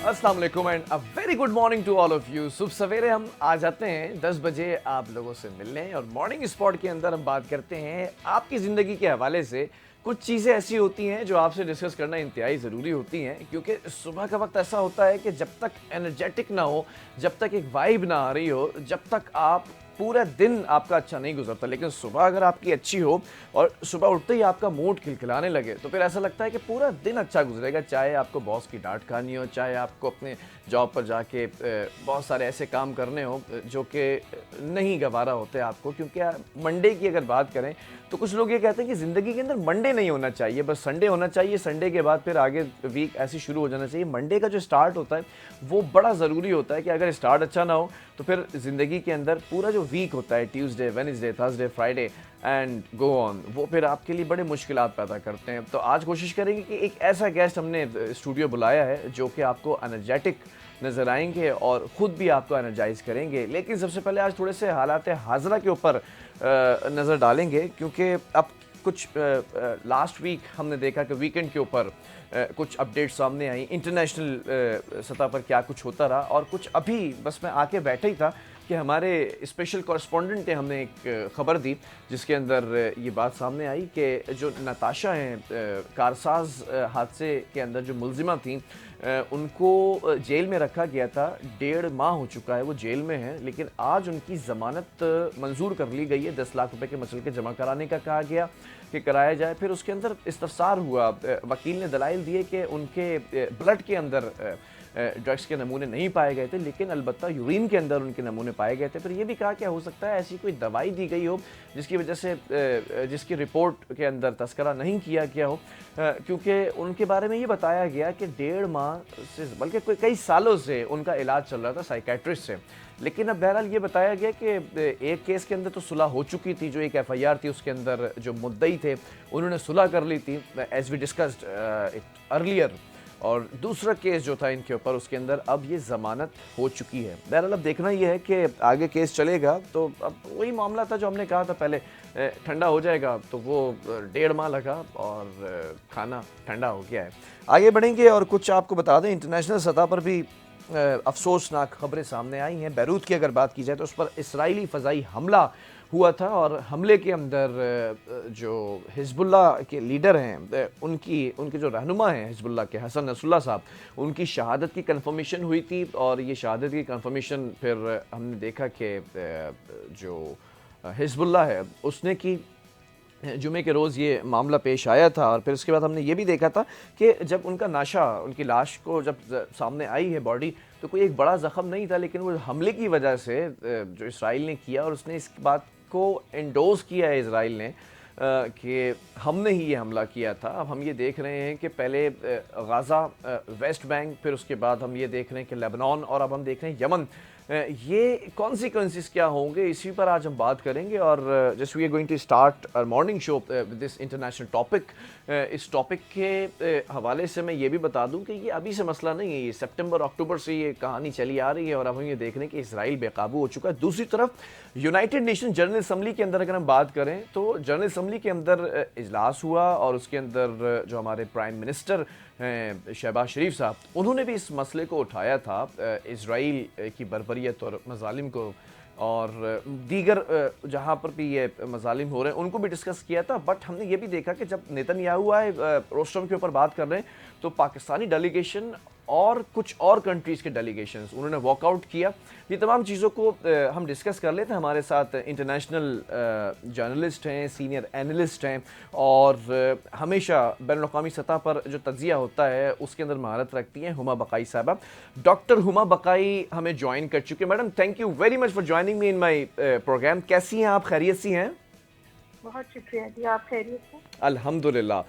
अस्सलाम वालेकुम and a very good morning to all of you. सुबह सवेरे हम आ जाते हैं 10 बजे आप लोगों से मिलने और मॉर्निंग स्पॉट के अंदर हम बात करते हैं आपकी ज़िंदगी के हवाले से। कुछ चीज़ें ऐसी होती हैं जो आपसे डिस्कस करना इंतहाई ज़रूरी होती हैं, क्योंकि सुबह का वक्त ऐसा होता है कि जब तक एनर्जेटिक ना हो, जब तक एक वाइब ना आ रही हो, जब तक आप पूरा दिन आपका अच्छा नहीं गुजरता। लेकिन सुबह अगर आपकी अच्छी हो और सुबह उठते ही आपका मूड खिलखिलाने लगे तो फिर ऐसा लगता है कि पूरा दिन अच्छा गुजरेगा। चाहे आपको बॉस की डांट खानी हो, चाहे आपको अपने जॉब पर जाके बहुत सारे ऐसे काम करने हो जो कि नहीं गवारा होते आपको। क्योंकि मंडे की अगर बात करें तो कुछ लोग ये कहते हैं कि ज़िंदगी के अंदर मंडे नहीं होना चाहिए, बस संडे होना चाहिए। संडे के बाद फिर आगे वीक ऐसी शुरू हो जाना चाहिए। मंडे का जो स्टार्ट होता है वो बड़ा ज़रूरी होता है कि अगर स्टार्ट अच्छा ना हो तो फिर ज़िंदगी के अंदर पूरा जो वीक होता है, Tuesday, Wednesday, Thursday, Friday and go on, वो फिर आपके लिए बड़े मुश्किलात पैदा करते हैं। तो आज कोशिश करेंगे कि एक ऐसा गेस्ट हमने स्टूडियो बुलाया है जो कि आपको एनर्जेटिक नज़र आएंगे और ख़ुद भी आपको एनर्जाइज करेंगे। लेकिन सबसे पहले आज थोड़े से हालात हाज़रा के ऊपर नज़र डालेंगे, क्योंकि अब कुछ लास्ट वीक हमने देखा कि वीकेंड के ऊपर कुछ अपडेट्स सामने आई, इंटरनेशनल सतह पर क्या कुछ होता रहा। और कुछ अभी बस मैं आके बैठा ही था कि हमारे स्पेशल कॉरेस्पॉन्डेंट ने हमने एक ख़बर दी जिसके अंदर ये बात सामने आई कि जो नताशा हैं, कारसाज हादसे के अंदर जो मुलजिमा थी, उनको जेल में रखा गया था। 1.5 माह हो चुका है वो जेल में है, लेकिन आज उनकी ज़मानत मंजूर कर ली गई है। 10 लाख रुपए के मसले के जमा कराने का कहा गया कि कराया जाए। फिर उसके अंदर इस्तफसार हुआ, वकील ने दलाइल दिए कि उनके ब्लड के अंदर ड्रग्स के नमूने नहीं पाए गए थे, लेकिन अलबत्ता यूरिन के अंदर उनके नमूने पाए गए थे। फिर ये भी कहा क्या हो सकता है ऐसी कोई दवाई दी गई हो जिसकी वजह से जिसकी रिपोर्ट के अंदर तस्करा नहीं किया गया हो, क्योंकि उनके बारे में ये बताया गया कि 1.5 माह से बल्कि कोई कई सालों से उनका इलाज चल रहा था साइकेट्रिस्ट से। लेकिन अब बहरहाल ये बताया गया कि एक केस के अंदर तो सुलह हो चुकी थी, जो एक FIR थी उसके अंदर जो मुद्दई थे उन्होंने सुलह कर ली थी, एज वी डिस्कस्ड अर्लियर। और दूसरा केस जो था इनके ऊपर, उसके अंदर अब ये ज़मानत हो चुकी है। बहरहाल अब देखना ये है कि आगे केस चलेगा तो अब वही मामला था जो हमने कहा था पहले, ठंडा हो जाएगा तो वो 1.5 माह लगा और खाना ठंडा हो गया है। आगे बढ़ेंगे और कुछ आपको बता दें, इंटरनेशनल सतह पर भी अफसोसनाक खबरें सामने आई हैं। बैरूत की अगर बात की जाए तो उस पर इसराइली फ़ज़ाई हमला हुआ था और हमले के अंदर जो हिज़्बुल्लाह के लीडर हैं, उनके जो रहनुमा हैं हिज़्बुल्लाह के, हसन नसरुल्लाह साहब, उनकी शहादत की कंफर्मेशन हुई थी। और ये शहादत की कंफर्मेशन फिर हमने देखा कि जो हिज़्बुल्लाह है उसने की जुमे के रोज़ ये मामला पेश आया था। और फिर उसके बाद हमने ये भी देखा था कि जब उनका नाशा, उनकी लाश को जब सामने आई है बॉडी, तो कोई एक बड़ा ज़ख़म नहीं था, लेकिन वो हमले की वजह से जो इसराइल ने किया, और उसने इस बात को एंडोज़ किया है इसराइल ने कि हमने ही ये हमला किया था। अब हम ये देख रहे हैं कि पहले गाज़ा, वेस्ट बैंक, फिर उसके बाद हम ये देख रहे हैं कि लेबनान, और अब हम देख रहे हैं यमन। ये कॉन्सिक्वेंसेस क्या होंगे, इसी पर आज हम बात करेंगे। और just we are going to start our morning show with this international topic. इस टॉपिक के हवाले से मैं ये भी बता दूं कि ये अभी से मसला नहीं है, ये सितंबर अक्टूबर से ये कहानी चली आ रही है और अब हम ये देख रहे हैं कि इसराइल बेकाबू हो चुका है। दूसरी तरफ यूनाइटेड नेशन जनरल असम्बली के अंदर अगर हम बात करें तो जनरल असम्बली के अंदर इजलास हुआ और उसके अंदर जो हमारे प्राइम मिनिस्टर हैं शहबाज शरीफ साहब, उन्होंने भी इस मसले को उठाया था, इसराइल की बर्बरियत और मज़ालिम को, और दीगर जहाँ पर भी ये मज़ालिम हो रहे हैं उनको भी डिस्कस किया था। बट हमने ये भी देखा कि जब नेतन्याहू आए रोस्टम के ऊपर बात कर रहे हैं तो पाकिस्तानी डेलीगेशन और कुछ और कंट्रीज़ के डेलीगेशंस उन्होंने वॉकआउट किया। ये तमाम चीज़ों को हम डिस्कस कर लेते हैं। हमारे साथ इंटरनेशनल जर्नलिस्ट हैं, सीनियर एनालिस्ट हैं, और हमेशा बैनुल-अक़वामी सतह पर जो तज्ज़िया होता है उसके अंदर महारत रखती हैं हुमा बक़ाई साहबा। डॉक्टर हुमा बक़ाई हमें ज्वाइन कर चुके हैं। Madam, thank you very much for joining me in my programme. कैसी हैं आप, खैरियत सी हैं? बहुत शुक्रिया जी, आप खैरियत हैं? अल्हम्दुलिल्लाह।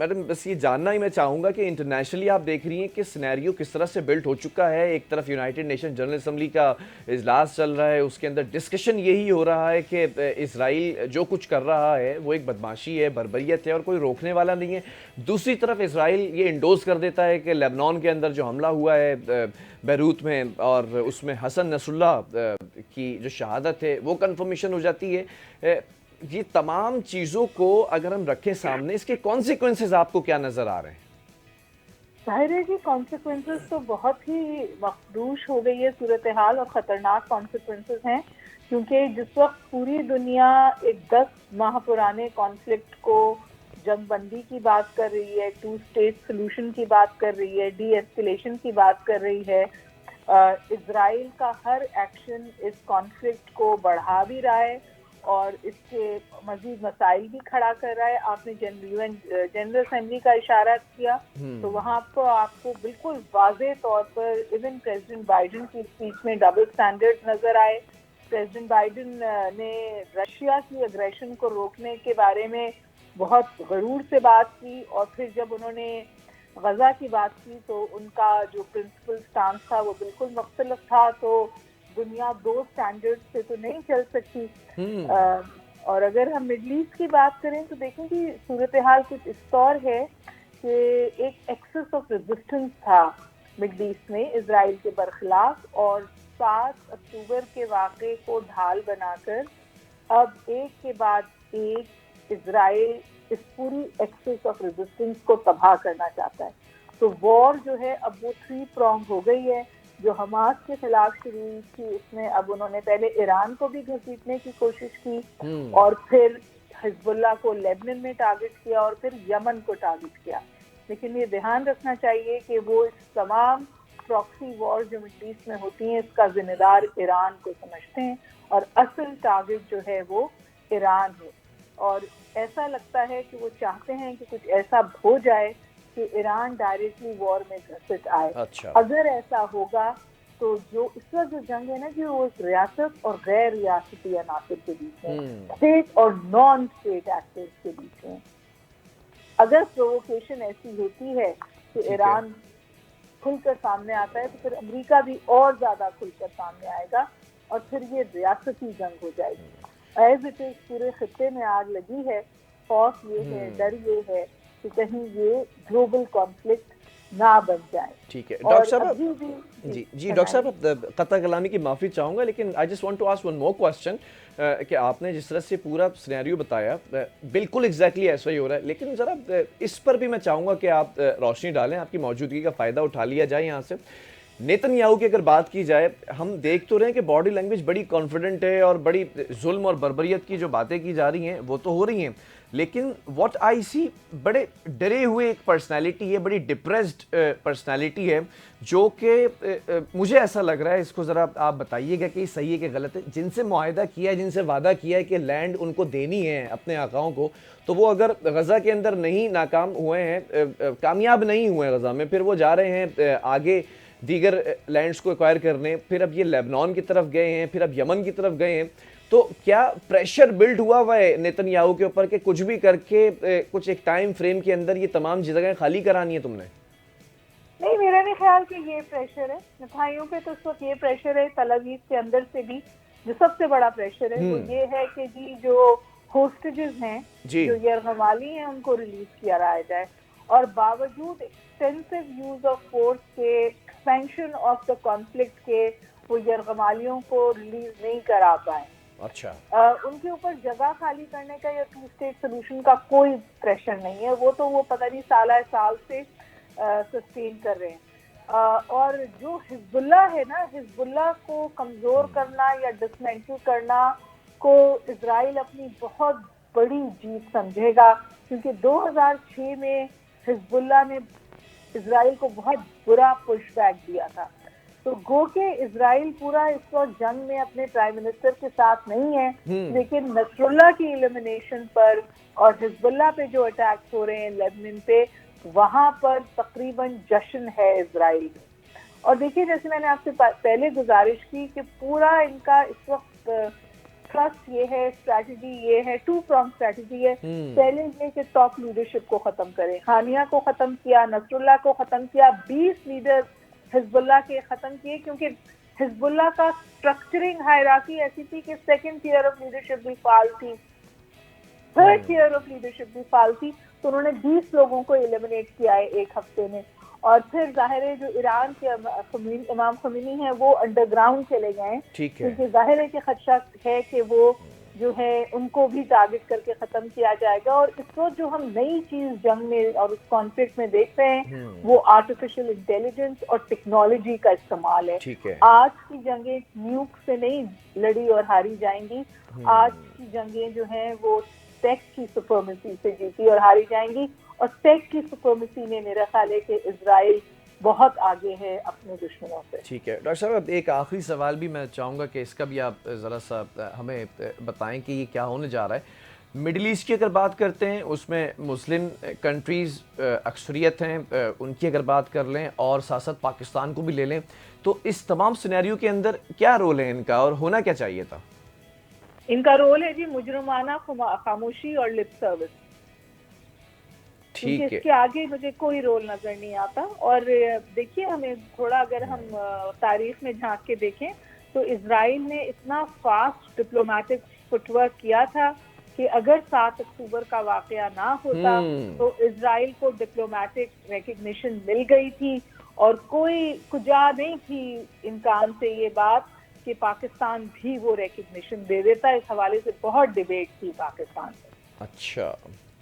मैडम, बस ये जानना ही मैं चाहूँगा कि इंटरनेशनली आप देख रही हैं कि सिनेरियो किस तरह से बिल्ट हो चुका है। एक तरफ यूनाइटेड नेशन जनरल असम्बली का इजलास चल रहा है, उसके अंदर डिस्कशन यही हो रहा है कि इसराइल जो कुछ कर रहा है वो एक बदमाशी है, बर्बरियत है और कोई रोकने वाला नहीं है। दूसरी तरफ इसराइल ये इंडोज कर देता है कि लेबनान के अंदर जो हमला हुआ है बैरूत में, और उसमें हसन नसरुल्लाह की जो शहादत है वो कन्फर्मेशन हो जाती है। ये तमाम चीज़ों को अगर हम रखें सामने, इसके कॉन्सिक्वेंसेस आपको क्या नज़र आ रहे हैं? जाहिर है कि कॉन्सिक्वेंसेस तो बहुत ही मखदूश हो गई है सूरत हाल, और ख़तरनाक कॉन्सिक्वेंसेस हैं, क्योंकि जिस वक्त पूरी दुनिया एक 10 माह पुराने कॉन्फ्लिक्ट को जंगबंदी की बात कर रही है, 2 स्टेट सोल्यूशन की बात कर रही है, डी एस्केलेशन की बात कर रही है, इजराइल का हर एक्शन इस कॉन्फ्लिक्ट को बढ़ा भी रहा है और इसके मजीद मसाइल भी खड़ा कर रहा है। आपने जनरल असेंबली का इशारा किया, तो वहाँ पर आपको बिल्कुल वाज़ेह तौर पर इवन प्रेसिडेंट बाइडेन की स्पीच में डबल स्टैंडर्ड नजर आए। प्रेसिडेंट बाइडेन ने रशिया की अग्रेशन को रोकने के बारे में बहुत गरूर से बात की, और फिर जब उन्होंने गजा की बात की तो उनका जो प्रिंसिपल स्टांस था वो बिल्कुल मुख्तलिफ था। तो दुनिया 2 स्टैंडर्ड से तो नहीं चल सकती। और अगर हम मिडल ईस्ट की बात करें तो देखें कि सूरत हाल कुछ इस तौर है कि एक एक्सेस ऑफ रेजिस्टेंस था मिडल ईस्ट में इजराइल के बरखिलाफ, और 7 अक्टूबर के वाक़े को ढाल बनाकर अब एक के बाद एक इजराइल इस पूरी एक्सेस ऑफ रेजिस्टेंस को तबाह करना चाहता है। तो वॉर जो है अब वो 3 प्रॉन्ग हो गई है। जो हमास के खिलाफ शुरू हुई थी, उसमें अब उन्होंने पहले ईरान को भी घसीटने की कोशिश की, और फिर हिजबुल्लाह को लेबनान में टारगेट किया, और फिर यमन को टारगेट किया। लेकिन ये ध्यान रखना चाहिए कि वो इस तमाम प्रॉक्सी वॉर जो मिडल ईस्ट में होती हैं, इसका जिम्मेदार ईरान को समझते हैं, और असल टारगेट जो है वो ईरान है। और ऐसा लगता है कि वो चाहते हैं कि कुछ ऐसा हो जाए कि ईरान डायरेक्टली वॉर में घुस आए। अच्छा। अगर ऐसा होगा तो जो इस वक्त जो जंग है ना, कि वो एक रियासत और गैर रियासती अनासर के बीच में, स्टेट और नॉन स्टेट एक्टर्स के बीच में, अगर प्रोवोकेशन ऐसी होती है कि ईरान खुलकर सामने आता है, तो फिर अमेरिका भी और ज्यादा खुलकर सामने आएगा, और फिर ये रियासती जंग हो जाएगी। एज इट इज पूरे खित्ते में आग लगी है। खौफ ये है, डर ये है कि कहीं ये ग्लोबल कॉन्फ्लिक्ट ना बन जाए। ठीक है डॉक्टर साहब। जी डॉक्टर साहब, कतई कलामी की माफ़ी चाहूँगा, लेकिन I just want to ask one more question कि आपने जिस तरह से पूरा सिनेरियो बताया बिल्कुल एग्जैक्टली ऐसा ही हो रहा है, लेकिन ज़रा इस पर भी मैं चाहूँगा कि आप रोशनी डालें, आपकी मौजूदगी का फ़ायदा उठा लिया जाए यहाँ से। नेतन्याहू की अगर बात की जाए, हम देख तो रहे हैं कि बॉडी लैंग्वेज बड़ी कॉन्फिडेंट है और बड़ी जुल्म और बर्बरियत की जो बातें की जा रही हैं वो तो हो रही हैं, लेकिन व्हाट आई सी बड़े डरे हुए एक पर्सनालिटी है, बड़ी डिप्रेस्ड पर्सनालिटी है, जो कि मुझे ऐसा लग रहा है, इसको ज़रा आप बताइएगा कि सही है कि गलत है। जिनसे मुआहदा किया है, जिनसे वादा किया है कि लैंड उनको देनी है अपने आकाओं को, तो वो अगर गज़ा के अंदर नहीं नाकाम हुए हैं, कामयाब नहीं हुए गज़ा में, फिर वो जा रहे हैं आगे दीगर लैंड्स को एक्वायर करने, फिर अब ये लेबनान की तरफ गए हैं, फिर अब यमन की तरफ गए हैं। तो क्या प्रेशर बिल्ड हुआ है नेतन्याहू के ऊपर कि कुछ भी करके कुछ एक टाइम फ्रेम के अंदर ये तमाम जगह खाली करानी है तुमने? नहीं, मेरा नहीं ख्याल कि ये प्रेशर है नेतन्याहू पे। तो उस वक्त ये प्रेशर है तल अवीव के अंदर से भी। जो सबसे बड़ा प्रेशर है वो ये है कि जी जो होस्टेजेस हैं, जो यरगमाली हैं, उनको रिलीज किया जाए, और बावजूद एक्सटेंसिव यूज ऑफ फोर्स के, एक्सपेंशन ऑफ द कॉन्फ्लिक्ट के, वो यरगमालियों को रिलीज नहीं करा पाए। अच्छा। उनके ऊपर जगह खाली करने का या 2 स्टेट सोल्यूशन का कोई प्रेशर नहीं है। वो तो वो पता नहीं साल से सस्टेन कर रहे हैं। और जो हिजबुल्ला है ना, हिजबुल्ला को कमजोर करना या डिसमेंटल करना को इजराइल अपनी बहुत बड़ी जीत समझेगा, क्योंकि 2006 में हिजबुल्ला ने इजराइल को बहुत बुरा पुशबैक दिया था। तो गो के इजराइल पूरा इस वक्त जंग में अपने प्राइम मिनिस्टर के साथ नहीं है, लेकिन नसरुल्लाह की एलिमिनेशन पर और हिजबुल्लाह पे जो अटैक्स हो रहे हैं लेबनान पे, वहां पर तकरीबन जश्न है इजराइल में। और देखिए, जैसे मैंने आपसे पहले गुजारिश की कि पूरा इनका इस वक्त ट्रस्ट ये है, स्ट्रैटेजी ये है, 2 प्रॉन्ग स्ट्रैटेजी है। पहले ये कि टॉप लीडरशिप को खत्म करें, हानिया को खत्म किया, नसरुल्लाह को खत्म किया, 20 लीडर हिजबुल्लाह के खत्म किए, क्योंकि हिजबुल्लाह का स्ट्रक्चरिंग हायरार्की ऐसी थी कि 2nd टियर ऑफ लीडरशिप भी फाल थी, 3rd टियर ऑफ लीडरशिप भी फाल थी। तो उन्होंने 20 लोगों को एलिमिनेट किया है एक हफ्ते में। और फिर जाहिर है जो ईरान के इमाम खमीनी हैं वो अंडरग्राउंड चले गए, क्योंकि जाहिर है कि खदशा है कि वो जो है उनको भी टारगेट करके खत्म किया जाएगा। और इस वक्त जो हम नई चीज जंग में और उस कॉन्फ्लिक्ट में देख रहे हैं वो आर्टिफिशियल इंटेलिजेंस और टेक्नोलॉजी का इस्तेमाल है। ठीक है। आज की जंगें न्यूक से नहीं लड़ी और हारी जाएंगी, आज की जंगें जो हैं वो टेक की सुपरमेसी से जीती और हारी जाएंगी। और टेक की सुपरमेसी में मेरा ख्याल है कि इजराइल बहुत आगे है अपने दुश्मनों से। ठीक है डॉक्टर साहब, अब एक आखिरी सवाल भी मैं चाहूँगा कि इसका भी आप ज़रा सा हमें बताएं कि ये क्या होने जा रहा है। मिडिल ईस्ट की अगर बात करते हैं उसमें मुस्लिम कंट्रीज़ अक्सरियत हैं, उनकी अगर बात कर लें और साथ साथ पाकिस्तान को भी ले लें, तो इस तमाम सिनेरियो के अंदर क्या रोल है इनका और होना क्या चाहिए था? इनका रोल है जी मुजरमाना खामोशी और लिप सर्विस। ठीक है। इसके आगे मुझे कोई रोल नजर नहीं आता। और देखिए, हमें थोड़ा अगर हम तारीख में झांक के देखें तो इजराइल ने इतना फास्ट डिप्लोमेटिक फुटवर्क किया था कि अगर 7 अक्टूबर का वाकया ना होता तो इजराइल को डिप्लोमेटिक रिकग्निशन मिल गई थी और कोई कुजा नहीं थी इनकार से ये बात कि पाकिस्तान भी वो रिकग्निशन दे देता। इस हवाले से बहुत डिबेट थी पाकिस्तान में। अच्छा,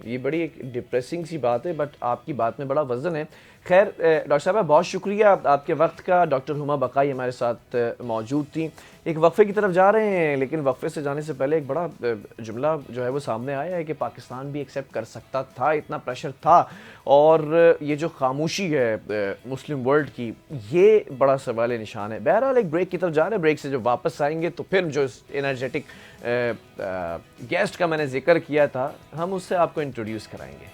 ये बड़ी एक डिप्रेसिंग सी बात है, बट आपकी बात में बड़ा वजन है। खैर डॉक्टर साहब बहुत शुक्रिया आपके वक्त का। डॉक्टर हुमा बकाई हमारे साथ मौजूद थी। एक वक्फे की तरफ जा रहे हैं, लेकिन वक्फे से जाने से पहले एक बड़ा जुमला जो है वो सामने आया है कि पाकिस्तान भी एक्सेप्ट कर सकता था, इतना प्रेशर था। और ये जो खामोशी है मुस्लिम वर्ल्ड की, ये बड़ा सवाल निशान है। बहरहाल एक ब्रेक की तरफ जा रहे हैं, ब्रेक से जब वापस आएंगे तो फिर जो एनर्जेटिक गेस्ट का मैंने जिक्र किया था हम उससे आपको इंट्रोड्यूस कराएंगे।